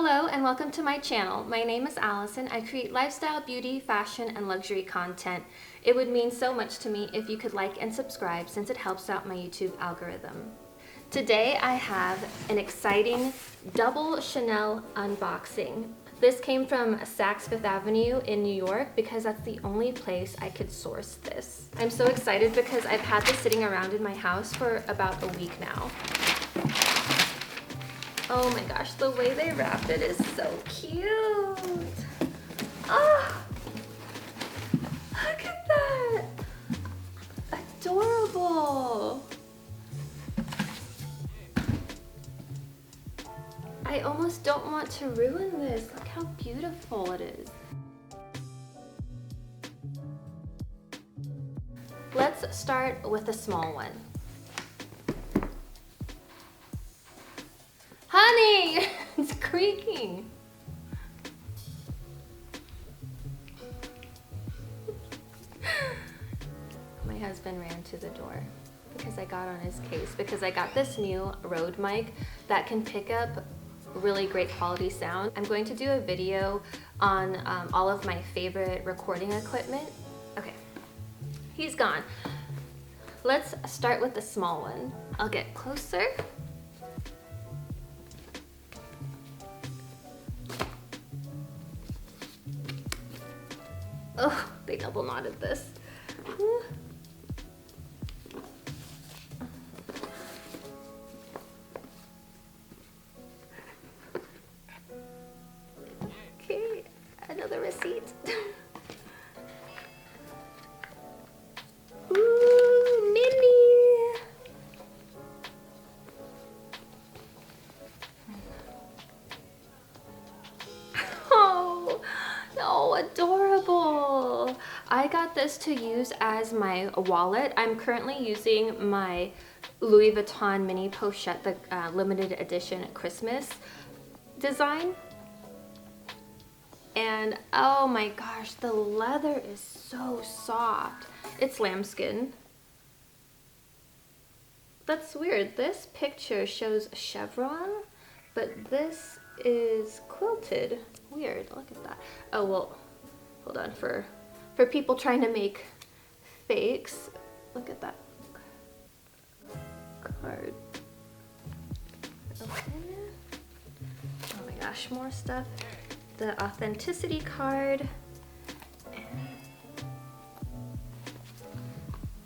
Hello and welcome to my channel. My name is Allison. I create lifestyle, beauty, fashion, and luxury content. It would mean so much to me if you could like and subscribe since it helps out my YouTube algorithm. Today I have an exciting double Chanel unboxing. This came from Saks Fifth Avenue in New York because that's the only place I could source this. I'm so excited because I've had this sitting around in my house for about a week now. Oh my gosh, the way they wrapped it is so cute. Oh, look at that. Adorable. I almost don't want to ruin this. Look how beautiful it is. Let's start with a small one. Honey, it's creaking. My husband ran to the door because I got on his case because I got this new Rode mic that can pick up really great quality sound. I'm going to do a video on all of my favorite recording equipment. Okay, he's gone. Let's start with the small one. I'll get closer. Oh, they double knotted this. Okay, another receipt. Ooh, mini. Oh, adorable. I got this to use as my wallet. I'm currently using my Louis Vuitton mini pochette, the limited edition Christmas design. And oh my gosh, the leather is so soft. It's lambskin. That's weird. This picture shows chevron, but this is quilted. Weird, look at that. Oh, well, hold on, for people trying to make fakes, look at that card. Okay. Oh my gosh, more stuff. The authenticity card.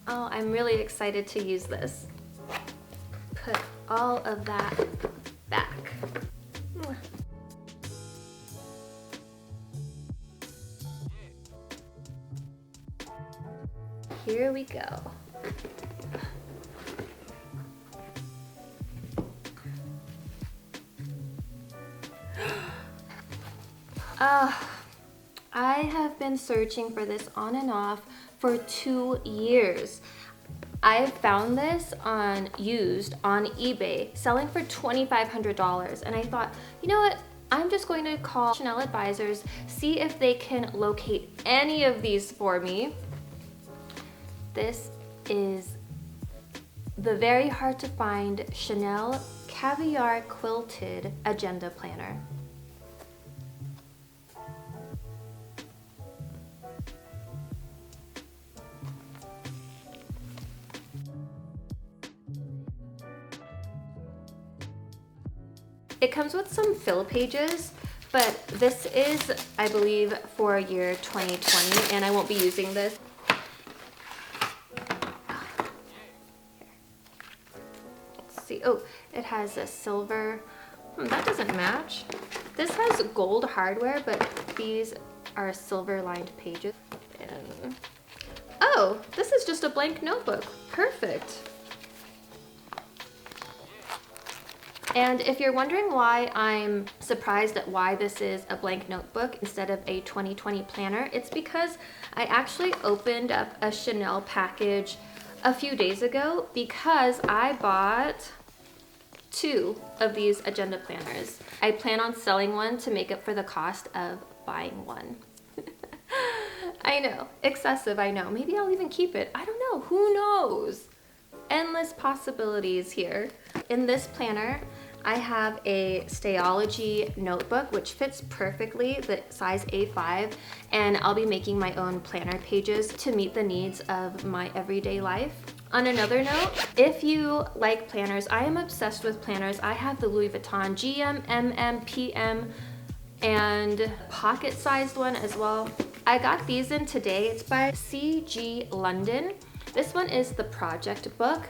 Oh, I'm really excited to use this. Put all of that back. Here we go. I have been searching for this on and off for 2 years. I found this used on eBay, selling for $2,500, and I thought, you know what? I'm just going to call Chanel advisors, see if they can locate any of these for me. This is the very hard to find Chanel Caviar Quilted Agenda Planner. It comes with some fill pages, but this is, I believe, for year 2020, and I won't be using this. Let's see. Oh, it has a silver. That doesn't match. This has gold hardware, but these are silver lined pages. And oh, this is just a blank notebook. Perfect. And if you're wondering why I'm surprised at why this is a blank notebook instead of a 2020 planner, it's because I actually opened up a Chanel package a few days ago because I bought 2 of these agenda planners. I plan on selling one to make up for the cost of buying one. I know, excessive, I know. Maybe I'll even keep it. I don't know, who knows? Endless possibilities here. In this planner, I have a Stayology notebook, which fits perfectly, the size A5, and I'll be making my own planner pages to meet the needs of my everyday life. On another note, if you like planners, I am obsessed with planners. I have the Louis Vuitton GM, MM, PM, and pocket-sized one as well. I got these in today. It's by CG London. This one is the project book.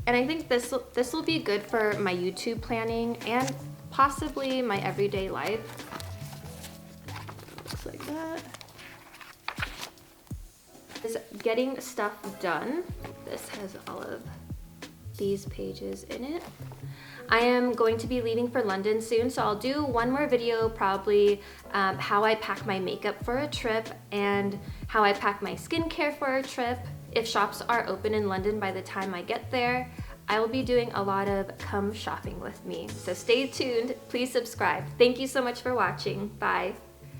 And I think this will be good for my YouTube planning and possibly my everyday life. Looks like that. Is getting stuff done. This has all of these pages in it. I am going to be leaving for London soon, so I'll do one more video, probably how I pack my makeup for a trip and how I pack my skincare for a trip. If shops are open in London by the time I get there, I will be doing a lot of come shopping with me. So stay tuned, please subscribe. Thank you so much for watching, bye.